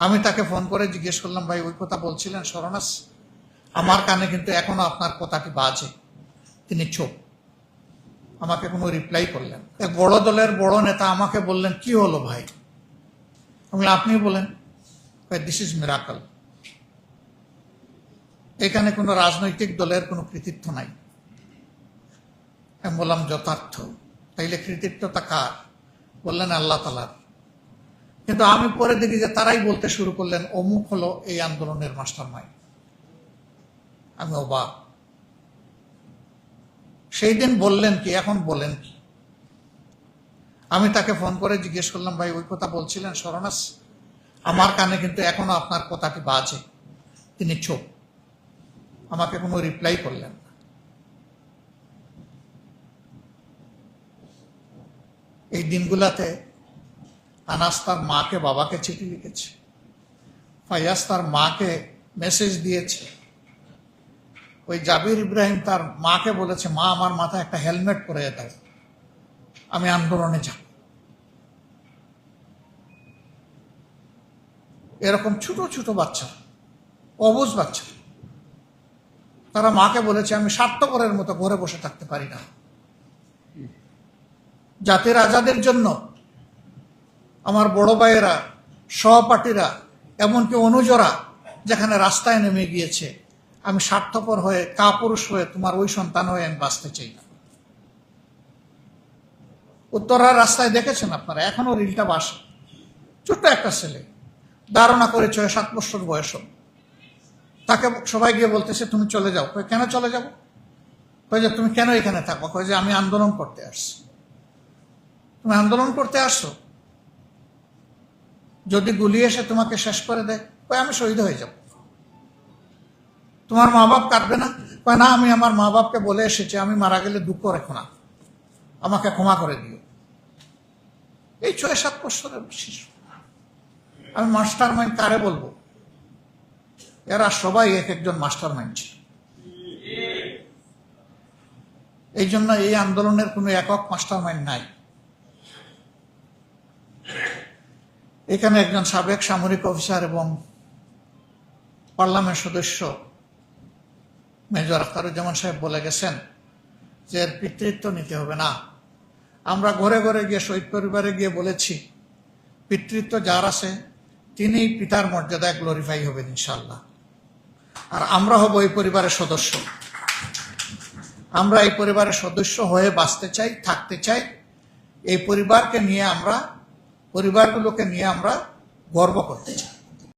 আমি তাকে ফোন করে জিজ্ঞেস করলাম, ভাই ওই কথা বলছিলেন শরণাস, আমার কানে কিন্তু এখনো আপনার কথাটি বাজে। তিনি চুপ, আমাকে কোনো রিপ্লাই করলেন। এক বড় দলের বড় নেতা আমাকে বললেন, কি হলো ভাই? আমি আপনি বলেন। This is miracle. এখানে কোনো রাজনৈতিক দলের কোনো কৃতিত্ব নাই। আমি বললাম যথার্থ। তাইলে কৃতিত্বটা কার? বললেন আল্লাহ তাআলার। কিন্তু আমি পরে দেখি যে তারাই বলতে শুরু করলেন অমুক হলো এই আন্দোলনের মাস্টারমাইন্ড। আমি অবাক। সেই দিন বললেন কি, এখন বলেন কি? আমি তাকে ফোন করে জিজ্ঞেস করলাম, ভাই ওই কথা বলছিলেন শরণাস, আমার কানে কিন্তু এখনো আপনার কথাটি বাজে। তিনি চুপ, আমাকে কোনো রিপ্লাই করলেন না। এই দিনগুলাতে আনাস তার মাকে বাবাকে চিঠি লিখেছে, ফাইয়াজ তার মাকে মেসেজ দিয়েছে, ওই জাবির ইব্রাহিম তার মাকে বলেছে, মা আমার মাথায় একটা হেলমেট পরিয়ে দাও, আমি আন্দোলনে যাব। এরকম ছোট ছোট বাচ্চা, অবুঝ বাচ্চা, তারা মাকে বলেছে, আমি স্বার্থপরের মতো ঘরে বসে থাকতে পারি না। জাতির আজাদের জন্য আমার বড় ভাইয়েরা, সহপাঠীরা, এমনকি অনুজরা যেখানে রাস্তায় নেমে গিয়েছে, আমি স্বার্থপর হয়ে, কাপুরুষ হয়ে, তোমার ওই সন্তান হয়ে আমি বাঁচতে চাই না। উত্তরার রাস্তায় দেখেছেন আপনারা, এখনো রিলটা বাসে। ছোট্ট একটা ছেলে, ধারণা করে 6-7 বছর বয়স। তাকে সবাই গিয়ে বলতেছে, তুমি চলে যাও। কেন চলে যাবো? কয়ে যে তুমি কেন এখানে থাকবো? কয়ে যে আমি আন্দোলন করতে আসছি। তুমি আন্দোলন করতে আসছো? যদি গুলি এসে তোমাকে শেষ করে দেয়, কয়ে আমি শহীদ হয়ে যাব। তোমার মা বাপ কাঁদবে না? কয়ে না, আমি আমার মা বাপকে বলে এসেছি, আমি মারা গেলে দুঃখ রেখো না, আমাকে ক্ষমা করে দিও। এই 6-7 বছরের শিশু। আমি মাস্টার মাইন্ড কারে বলবো? এরা সবাই এক একজন মাস্টার মাইন্ড ছিল। এই জন্য এই আন্দোলনের কোনো একক মাস্টার মাইন্ড নাই। এখানে একজন সাবেক সামরিক অফিসার এবং পার্লামেন্ট সদস্য মেজর আখতারুজ্জামান সাহেব বলে গেছেন যে এর পিতৃত্ব নিতে হবে না। আমরা ঘরে ঘরে গিয়ে, শহীদ পরিবারে গিয়ে বলেছি, পিতৃত্ব যার আছে তিনি পিতার মর্যাদায় গ্লোরিফাই হবেন ইনশাল্লাহ। আর আমরা হব এই পরিবারের সদস্য। আমরা এই পরিবারের সদস্য হয়ে বাঁচতে চাই, থাকতে চাই। এই পরিবারকে নিয়ে আমরা, পরিবারগুলোকে নিয়ে আমরা গর্ব করতে চাই।